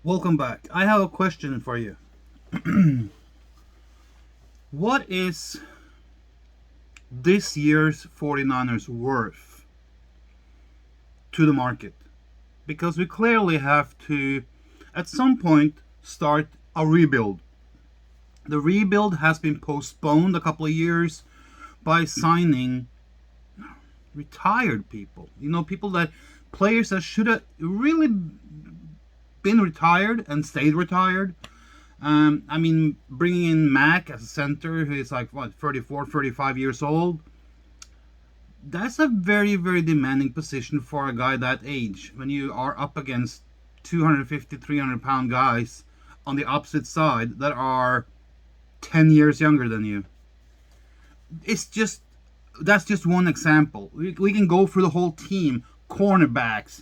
Welcome back. I have a question for you. What is this year's 49ers worth to the market? Because we clearly have to, at some point, start a rebuild. The rebuild has been postponed a couple of years by signing retired people. People that, players that should have really been retired and stayed retired. Bringing in Mac as a center, who is like, 34, 35 years old. That's a very, very demanding position for a guy that age. When you are up against 250, 300-pound guys on the opposite side that are 10 years younger than you. That's just one example. We can go through the whole team, cornerbacks,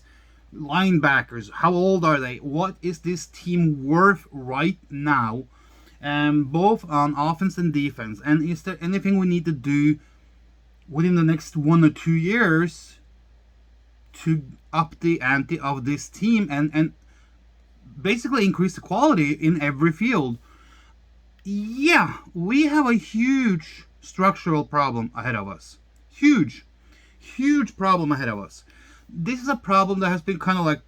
linebackers. How old are they? What is this team worth right now? Both on offense and defense. And is there anything we need to do within the next 1 or 2 years to up the ante of this team and basically increase the quality in every field? Yeah, we have a huge structural problem ahead of us. Huge, huge problem ahead of us. This is a problem that has been kind of like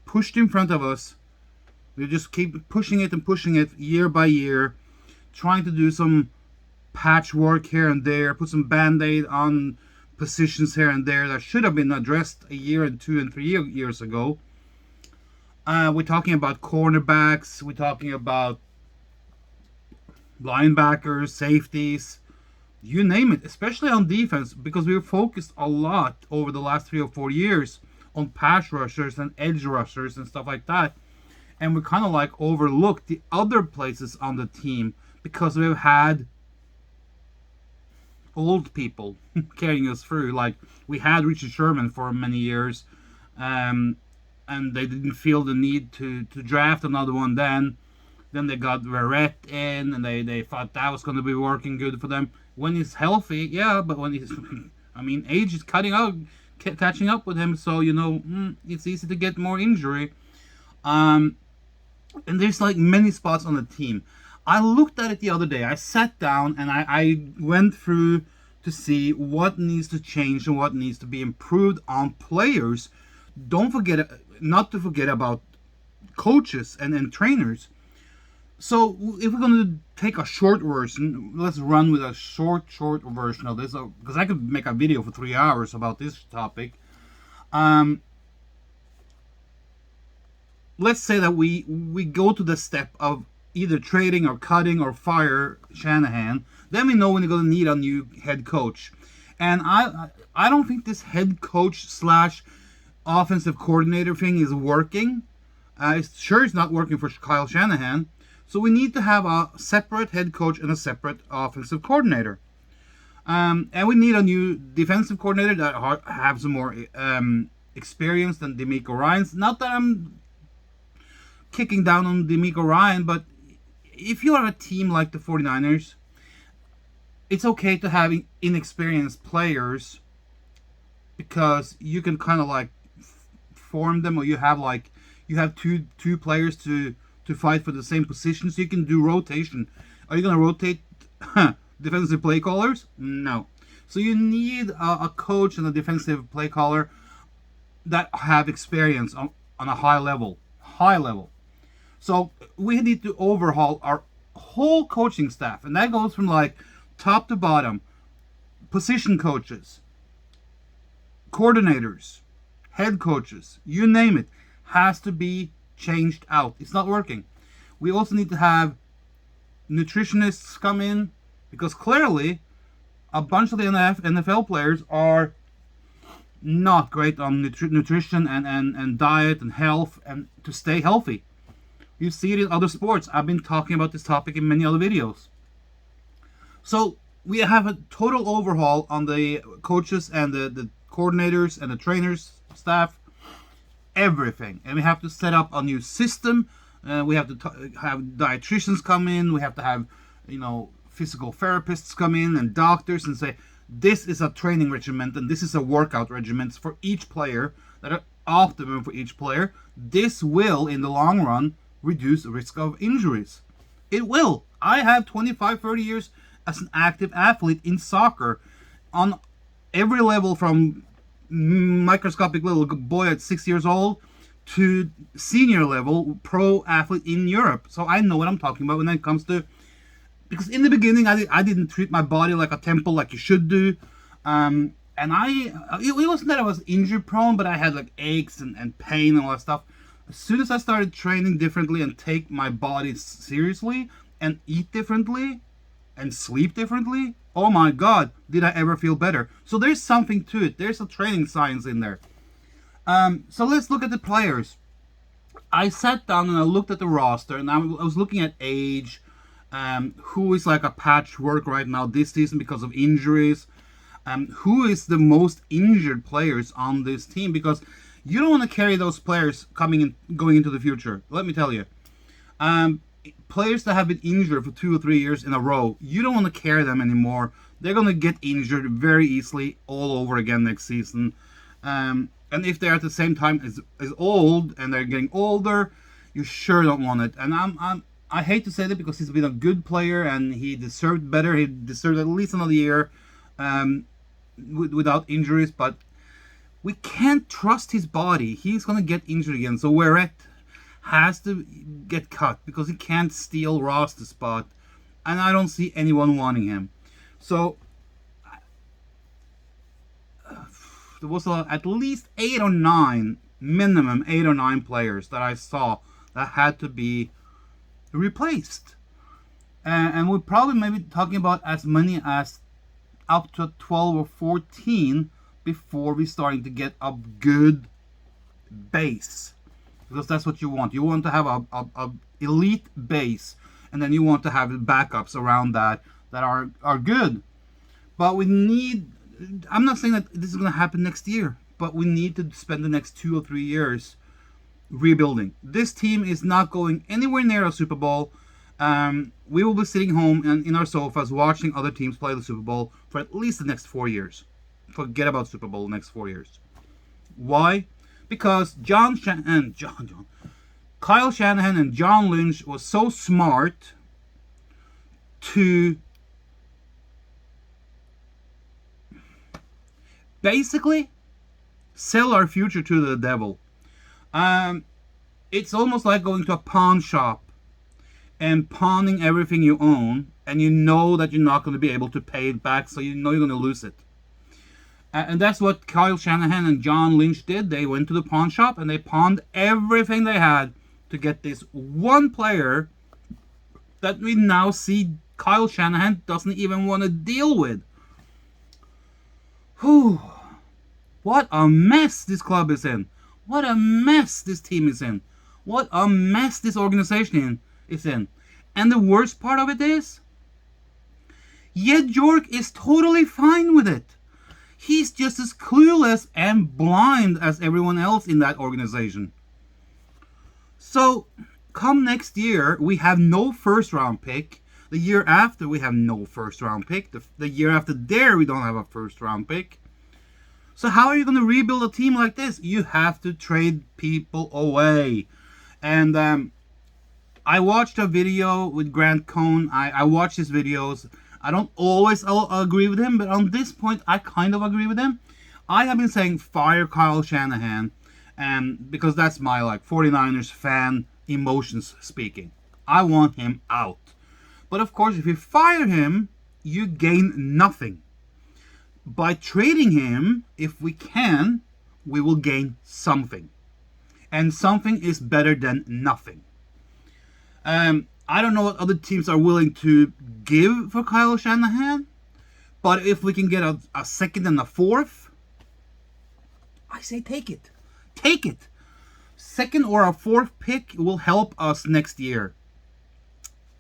pushed in front of us. We just keep pushing it year by year, trying to do some patchwork here and there, put some band-aid on positions here and there that should have been addressed a year and 2 and 3 years ago. We're talking about cornerbacks, we're talking about linebackers, safeties, you name it, especially on defense, because we were focused a lot over the last 3 or 4 years on pass rushers and edge rushers and stuff like that. And we kind of like overlooked the other places on the team because we've had old people carrying us through. Like, we had Richard Sherman for many years, and they didn't feel the need to draft another one then. Then they got Verrett in, and they thought that was going to be working good for them. When he's healthy, yeah, but when he's, age is catching up with him, so, it's easy to get more injury. And there's like many spots on the team. I looked at it the other day. I sat down and I went through to see what needs to change and what needs to be improved on players. Not to forget about coaches and trainers. So if we're going to take a short version, let's run with a short version of this, because I could make a video for 3 hours about this topic. Let's say that we go to the step of either trading or cutting or fire Shanahan. Then we know when we're going to need a new head coach. And I don't think this head coach / offensive coordinator thing is working. It's not working for Kyle Shanahan. So we need to have a separate head coach and a separate offensive coordinator. And we need a new defensive coordinator that have some more experience than DeMeco Ryans. Not that I'm kicking down on DeMeco Ryan, but if you are a team like the 49ers, it's okay to have inexperienced players because you can kind of like form them, or you have two players to fight for the same position, so you can do rotation. Are you going to rotate defensive play callers? No. So you need a coach and a defensive play caller that have experience on a high level. So we need to overhaul our whole coaching staff, and that goes from like top to bottom. Position coaches, coordinators, head coaches, you name it, has to be changed out. It's not working. We also need to have nutritionists come in, because clearly a bunch of the NFL players are not great on nutrition and diet and health and to stay healthy. You see it in other sports. I've been talking about this topic in many other videos. So we have a total overhaul on the coaches and the coordinators and the trainers staff, everything. And we have to set up a new system. We have to have dietitians come in. We have to have, physical therapists come in and doctors and say, this is a training regimen and this is a workout regimen for each player that optimum for each player, this will, in the long run, reduce the risk of injuries. It will. I have 25, 30 years as an active athlete in soccer on every level, from microscopic little boy at 6 years old to senior level pro athlete in Europe. So I know what I'm talking about when it comes to, because in the beginning I didn't treat my body like a temple like you should do. And it wasn't that I was injury prone, but I had like aches and pain and all that stuff. As soon as I started training differently and take my body seriously and eat differently and sleep differently, oh my God, did I ever feel better. So there's something to it. There's a training science in there. So let's look at the players. I sat down and I looked at the roster, and I was looking at age, who is like a patchwork right now this season because of injuries, who is the most injured players on this team, because you don't want to carry those players going into the future. Let me tell you. Players that have been injured for 2 or 3 years in a row, you don't want to carry them anymore. They're going to get injured very easily all over again next season. And if they're at the same time as old and they're getting older, you sure don't want it. And I hate to say that because he's been a good player and he deserved better. He deserved at least another year without injuries, but we can't trust his body. He's going to get injured again. So Verrett has to get cut because he can't steal roster spot, and I don't see anyone wanting him. So there was at least 8 or 9, minimum 8 or 9 players that I saw that had to be replaced. And we're probably maybe talking about as many as up to 12 or 14 before we starting to get a good base, because that's what you want. You want to have a elite base, and then you want to have backups around that are good. But we need, I'm not saying that this is going to happen next year, but we need to spend the next 2 or 3 years rebuilding. This team is not going anywhere near a Super Bowl. We will be sitting home and in our sofas watching other teams play the Super Bowl for at least the next 4 years. Forget about Super Bowl next 4 years. Why? Because Kyle Shanahan and John Lynch was so smart to basically sell our future to the devil. It's almost like going to a pawn shop and pawning everything you own, and you know that you're not going to be able to pay it back, so you know you're going to lose it. And that's what Kyle Shanahan and John Lynch did. They went to the pawn shop and they pawned everything they had to get this one player that we now see Kyle Shanahan doesn't even want to deal with. Whew. What a mess this club is in. What a mess this team is in. What a mess this organization is in. And the worst part of it is, Jed York is totally fine with it. He's just as clueless and blind as everyone else in that organization. So, come next year, we have no first round pick. The year after, we have no first round pick. The year after there, we don't have a first round pick. So how are you going to rebuild a team like this? You have to trade people away. And I watched a video with Grant Cohn. I watch his videos. I don't always agree with him, but on this point, I kind of agree with him. I have been saying fire Kyle Shanahan, because that's my 49ers fan emotions speaking. I want him out. But of course, if you fire him, you gain nothing. By trading him, if we can, we will gain something. And something is better than nothing. I don't know what other teams are willing to give for Kyle Shanahan, but if we can get a second and a fourth, I say take it. Take it. Second or a fourth pick will help us next year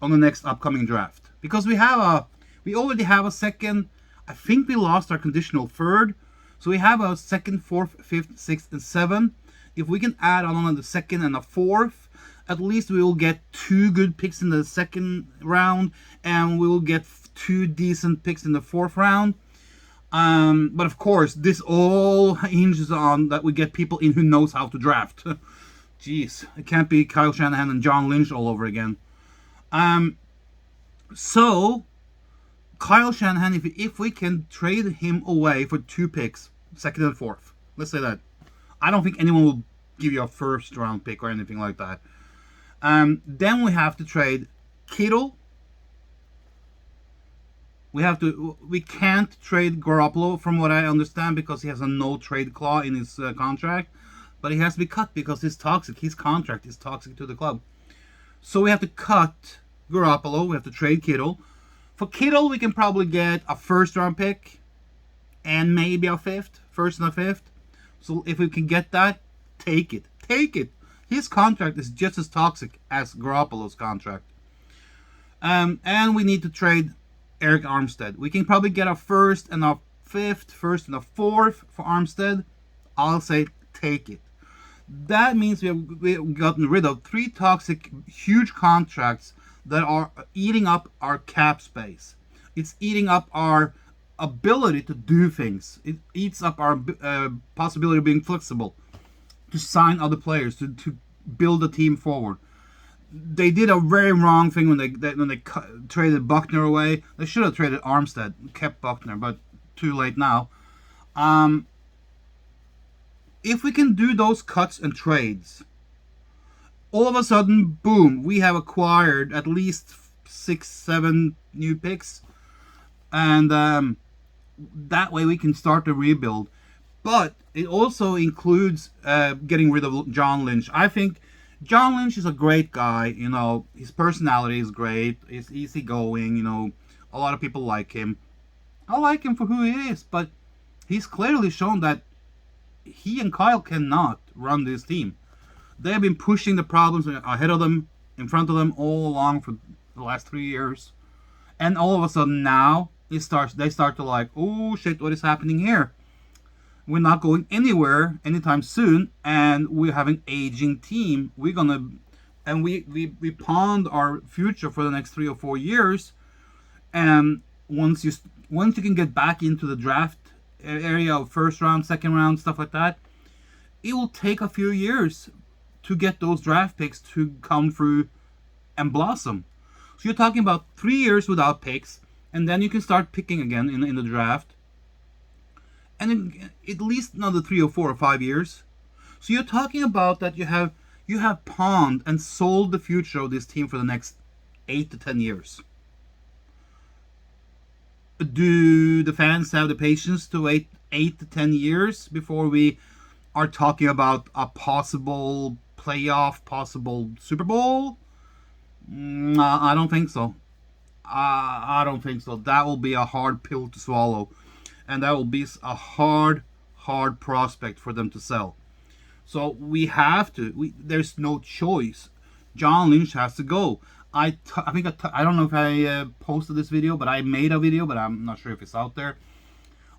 on the next upcoming draft. Because we already have a second. I think we lost our conditional third. So we have a second, fourth, fifth, sixth, and seventh. If we can add on the second and a fourth, at least we will get 2 good picks in the second round, and we will get 2 decent picks in the fourth round. But of course, this all hinges on that we get people in who knows how to draft. Jeez, it can't be Kyle Shanahan and John Lynch all over again. So Kyle Shanahan, if we can trade him away for 2 picks, second and fourth, let's say that. I don't think anyone will give you a first round pick or anything like that. Then we have to trade Kittle. We can't trade Garoppolo from what I understand because he has a no trade clause in his contract, but he has to be cut because he's toxic. His contract is toxic to the club. So we have to cut Garoppolo. We have to trade Kittle. For Kittle, we can probably get a first round pick and maybe a first and a fifth. So if we can get that, take it. Take it. His contract is just as toxic as Garoppolo's contract. And we need to trade Eric Armstead. We can probably get a first and a fifth, first and a fourth for Armstead. I'll say take it. That means we've gotten rid of 3 toxic, huge contracts that are eating up our cap space. It's eating up our ability to do things. It eats up our possibility of being flexible, to sign other players, to build a team forward. They did a very wrong thing when they traded Buckner away. They should have traded Armstead, kept Buckner, but too late now. If we can do those cuts and trades, all of a sudden, boom, we have acquired at least 6-7 new picks, and that way we can start to rebuild. But it also includes getting rid of John Lynch. I think John Lynch is a great guy. You know, his personality is great. He's easygoing. You know, a lot of people like him. I like him for who he is, but he's clearly shown that he and Kyle cannot run this team. They have been pushing the problems ahead of them, in front of them, all along for the last 3 years. And all of a sudden now, they start to like, oh shit, what is happening here? We're not going anywhere anytime soon, and we have an aging team. We pawned our future for the next 3 or 4 years. And once you can get back into the draft area of first round, second round, stuff like that, it will take a few years to get those draft picks to come through and blossom. So you're talking about 3 years without picks, and then you can start picking again in the draft. And in at least another 3 or 4 or 5 years. So you're talking about that you have pawned and sold the future of this team for the next 8 to 10 years. Do the fans have the patience to wait 8 to 10 years before we are talking about a possible playoff, possible Super Bowl? I don't think so. I don't think so. That will be a hard pill to swallow. And that will be a hard prospect for them to sell. So we have to. There's no choice. John Lynch has to go. I don't know if I posted this video, but I made a video, but I'm not sure if it's out there.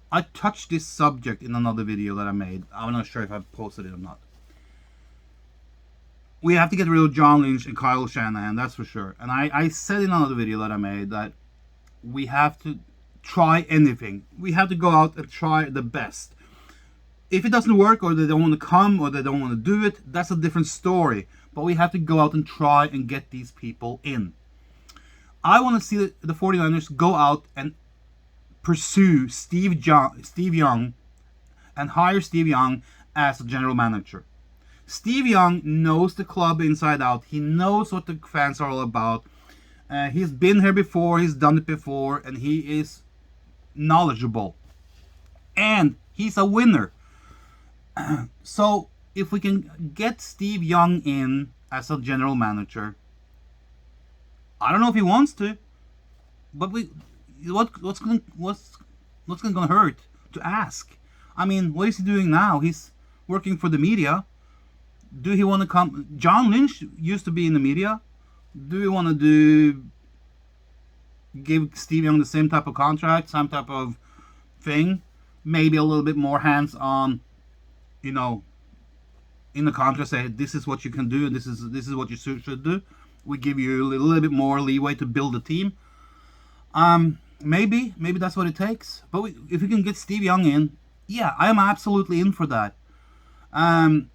I touched this subject in another video that I made. I'm not sure if I posted it or not. We have to get rid of John Lynch and Kyle Shanahan, that's for sure. And I said in another video that I made that we have to try anything. We have to go out and try the best. If it doesn't work, or they don't want to come, or they don't want to do it, that's a different story. But we have to go out and try and get these people in. I want to see the 49ers go out and pursue Steve Young and hire Steve Young as a general manager. Steve Young knows the club inside out. He knows what the fans are all about. He's been here before. He's done it before. And he is knowledgeable. And he's a winner. So if we can get Steve Young in as a general manager, I don't know if he wants to, but what's gonna hurt to ask? I mean, what is he doing now? He's working for the media. Do he want to come? John Lynch used to be in the media. Do we want to give Steve Young the same type of contract, same type of thing? Maybe a little bit more hands on, you know, in the contract, say this is what you can do, and this is what you should do. We give you a little bit more leeway to build a team. maybe that's what it takes. But if we can get Steve Young in, yeah, I am absolutely in for that. Um,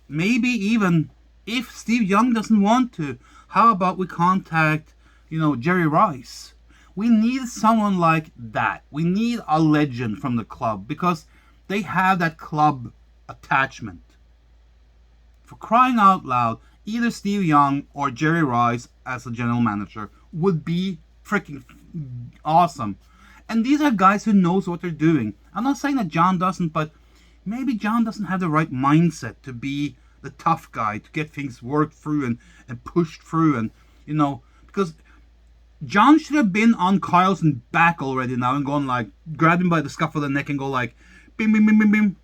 Maybe even if Steve Young doesn't want to, how about we contact, Jerry Rice? We need someone like that. We need a legend from the club because they have that club attachment. For crying out loud, either Steve Young or Jerry Rice as a general manager would be freaking awesome. And these are guys who knows what they're doing. I'm not saying that John doesn't, but maybe John doesn't have the right mindset to be the tough guy, to get things worked through and pushed through. And, because John should have been on Carlson's back already now and gone like, grab him by the scuff of the neck and go like, bim, bim, bim, bim, bim.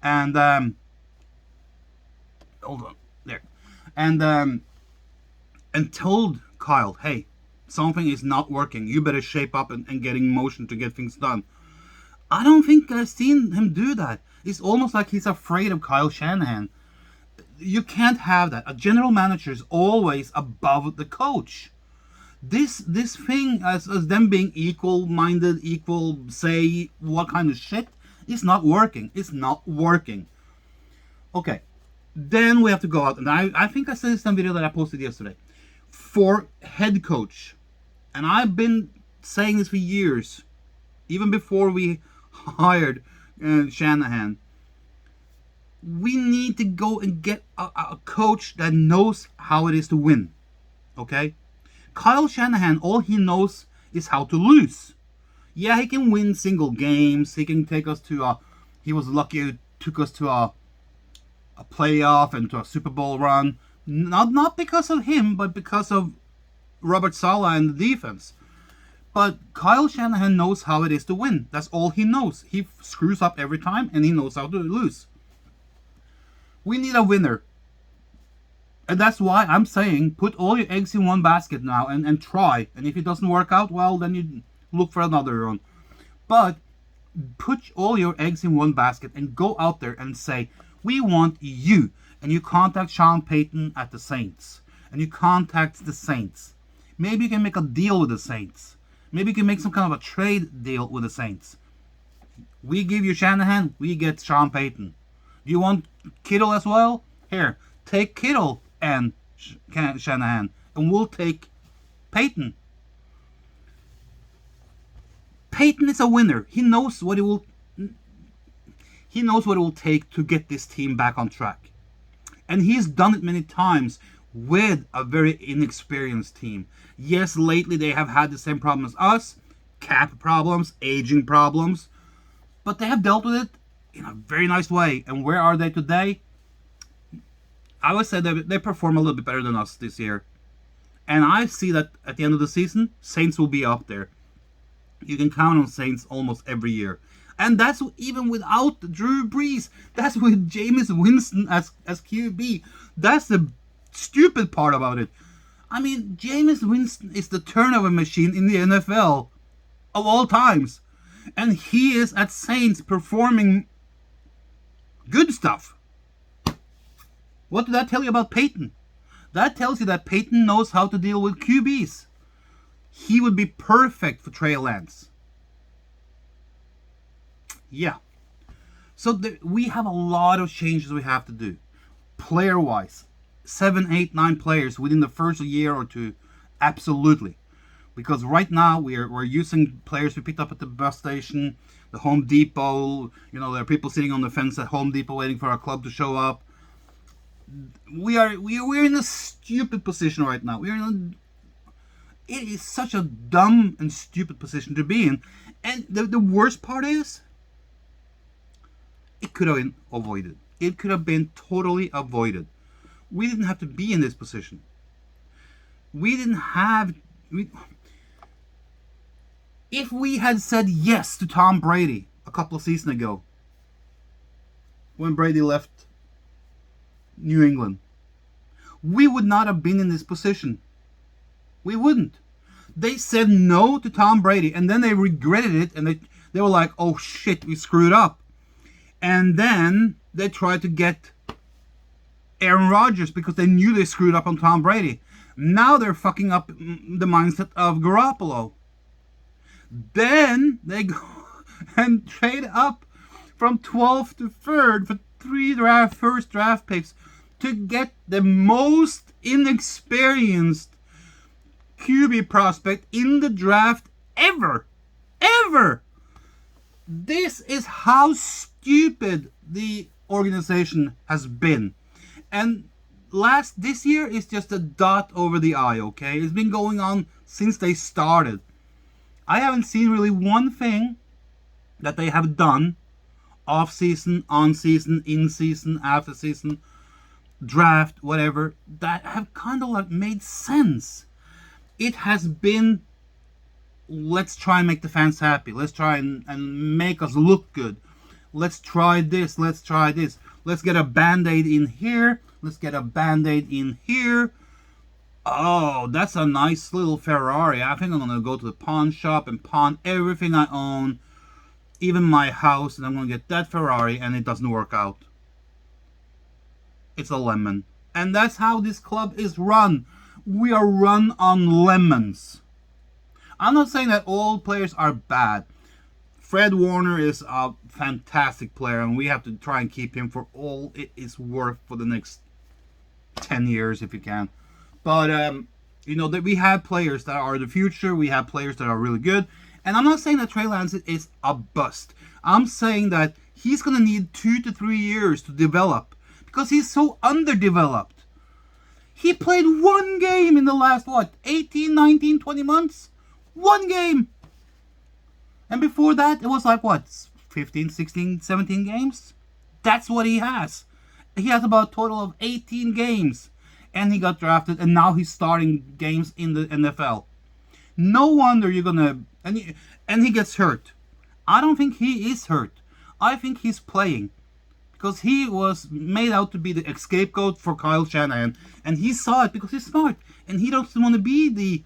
And, hold on, there. And told Kyle, hey, something is not working. You better shape up and get in motion to get things done. I don't think I've seen him do that. It's almost like he's afraid of Kyle Shanahan. You can't have that. A general manager is always above the coach. This thing as them being equal-minded, equal, say what kind of shit, is not working. It's not working. Okay, then we have to go out, and I think I said this in a video that I posted yesterday. For head coach, and I've been saying this for years, even before we hired Shanahan, we need to go and get a coach that knows how it is to win. Okay? Kyle Shanahan, all he knows is how to lose. Yeah, he can win single games. He can take us to he was lucky it took us to a playoff and to a Super Bowl run. Not because of him, but because of Robert Saleh and the defense. But Kyle Shanahan knows how it is to win. That's all he knows. He screws up every time, and he knows how to lose. We need a winner. And that's why I'm saying put all your eggs in one basket now and try. And if it doesn't work out, well, then you look for another one. But put all your eggs in one basket and go out there and say, we want you. And you contact Sean Payton at the Saints. And you contact the Saints. Maybe you can make a deal with the Saints. Maybe you can make some kind of a trade deal with the Saints. We give you Shanahan, we get Sean Payton. Do you want Kittle as well? Here, take Kittle and Shanahan, and we'll take Payton. Payton is a winner. He knows what it will. He knows what it will take to get this team back on track, and he's done it many times with a very inexperienced team. Yes, lately they have had the same problem as us, cap problems, aging problems, but they have dealt with it in a very nice way. And where are they today? I would say they perform a little bit better than us this year. And I see that at the end of the season, Saints will be up there. You can count on Saints almost every year. And that's even without Drew Brees. That's with Jameis Winston as QB. That's the stupid part about it. I mean, Jameis Winston is the turnover machine in the NFL of all times. And he is at Saints performing good stuff. What did that tell you about Peyton? That tells you that Peyton knows how to deal with QBs. He would be perfect for Trey Lance. Yeah. So we have a lot of changes we have to do. Player-wise. 7, 8, 9 players within the first year or two. Absolutely. Because right now we're using players we picked up at the bus station, the Home Depot. There are people sitting on the fence at Home Depot waiting for our club to show up. We're in a stupid position right now. It is such a dumb and stupid position to be in. And the worst part is, it could have been avoided. It could have been totally avoided. We didn't have to be in this position. If we had said yes to Tom Brady a couple of seasons ago, when Brady left New England, we would not have been in this position. We wouldn't. They said no to Tom Brady, and then they regretted it, and they were like, oh shit, we screwed up. And then they tried to get Aaron Rodgers because they knew they screwed up on Tom Brady. Now they're fucking up the mindset of Garoppolo. Then they go and trade up from 12th to 3rd for first draft picks to get the most inexperienced QB prospect in the draft ever. Ever! This is how stupid the organization has been. And this year is just a dot over the I, okay? It's been going on since they started. I haven't seen really one thing that they have done off season, on season, in season, after season, draft, whatever, that have kind of like made sense. It has been, let's try and make the fans happy. Let's try and make us look good. Let's try this. Let's try this. Let's get a Band-Aid in here. Let's get a Band-Aid in here. Oh, that's a nice little Ferrari. I think I'm going to go to the pawn shop and pawn everything I own, even my house, and I'm going to get that Ferrari, and it doesn't work out. It's a lemon. And that's how this club is run. We are run on lemons. I'm not saying that all players are bad. Fred Warner is a fantastic player, and we have to try and keep him for all it is worth for the next 10 years if you can. But, you know, that we have players that are the future. We have players that are really good. And I'm not saying that Trey Lance is a bust. I'm saying that he's going to need 2 to 3 years to develop because he's so underdeveloped. He played one game in the last, 18, 19, 20 months? One game! And before that, it was 15, 16, 17 games? That's what he has. He has about a total of 18 games. And he got drafted, and now he's starting games in the NFL. No wonder you're gonna... And he gets hurt. I don't think he is hurt. I think he's playing. Because he was made out to be the scapegoat for Kyle Shanahan. And he saw it because he's smart. And he doesn't want to be the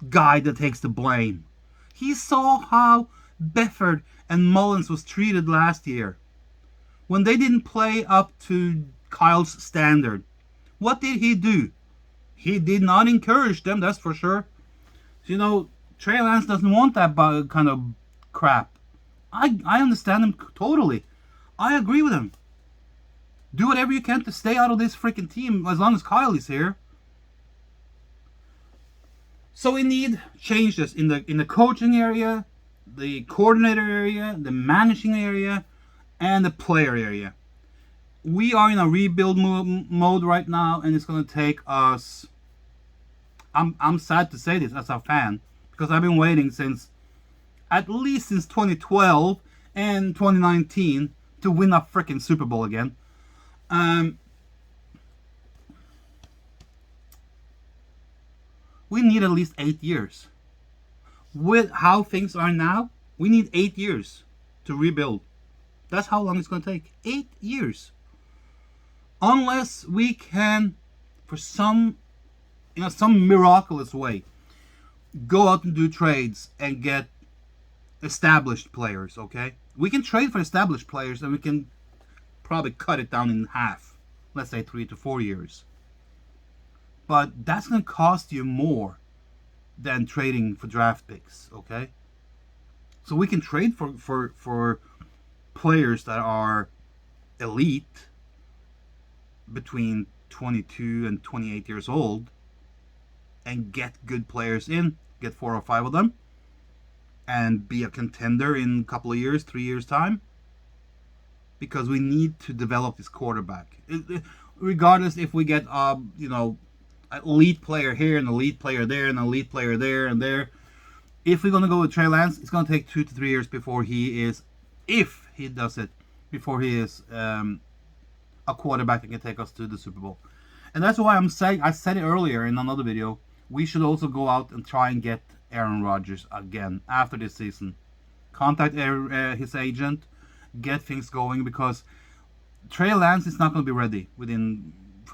guy that takes the blame. He saw how Befford and Mullins was treated last year. When they didn't play up to Kyle's standard. What did he do? He did not encourage them, that's for sure. You know, Trey Lance doesn't want that kind of crap. I understand him totally. I agree with him. Do whatever you can to stay out of this freaking team as long as Kyle is here. So we need changes in the coaching area, the coordinator area, the managing area, and the player area. We are in a rebuild mode right now, and it's going to take us... I'm sad to say this as a fan, because I've been waiting at least since 2012 and 2019 to win a freaking Super Bowl again. We need at least 8 years. With how things are now, we need 8 years to rebuild. That's how long it's going to take. 8 years. Unless we can, for some miraculous way, go out and do trades and get established players, okay? We can trade for established players and we can probably cut it down in half. Let's say 3 to 4 years. But that's going to cost you more than trading for draft picks, okay? So we can trade for players that are elite, between 22 and 28 years old, and get good players in, get 4 or 5 of them, and be a contender in a couple of years, 3 years time, because we need to develop this quarterback. Regardless if we get an elite player here, an elite player there, an elite player there and there, if we're going to go with Trey Lance, it's going to take 2 to 3 years before he is, if he does it, before he is a quarterback that can take us to the Super Bowl. And that's why I'm saying, I said it earlier in another video, we should also go out and try and get Aaron Rodgers again after this season. Contact his agent, get things going, because Trey Lance is not going to be ready for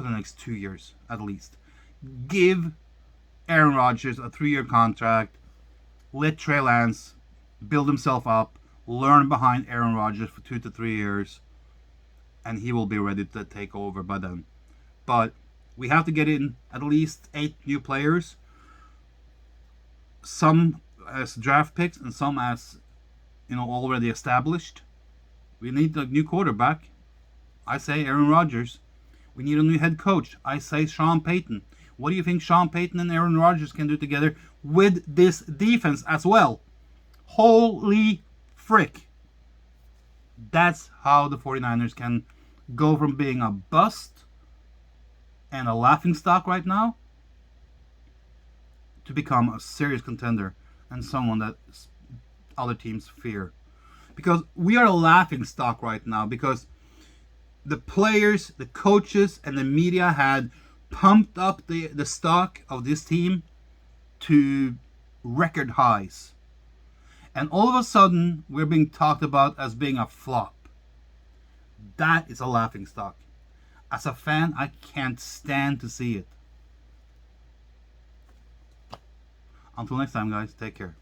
the next 2 years at least. Give Aaron Rodgers a 3-year contract. Let Trey Lance build himself up, learn behind Aaron Rodgers for 2 to 3 years, and he will be ready to take over by then. But We have to get in at least 8 new players, some as draft picks and some as already established. We need a new quarterback. I say Aaron Rodgers. We need a new head coach. I say Sean Payton. What do you think Sean Payton and Aaron Rodgers can do together with this defense as well? Holy frick. That's how the 49ers can go from being a bust and a laughingstock right now to become a serious contender and someone that other teams fear. Because we are a laughingstock right now because the players, the coaches, and the media had pumped up the stock of this team to record highs. And all of a sudden, we're being talked about as being a flop. That is a laughingstock. As a fan, I can't stand to see it. Until next time, guys, take care.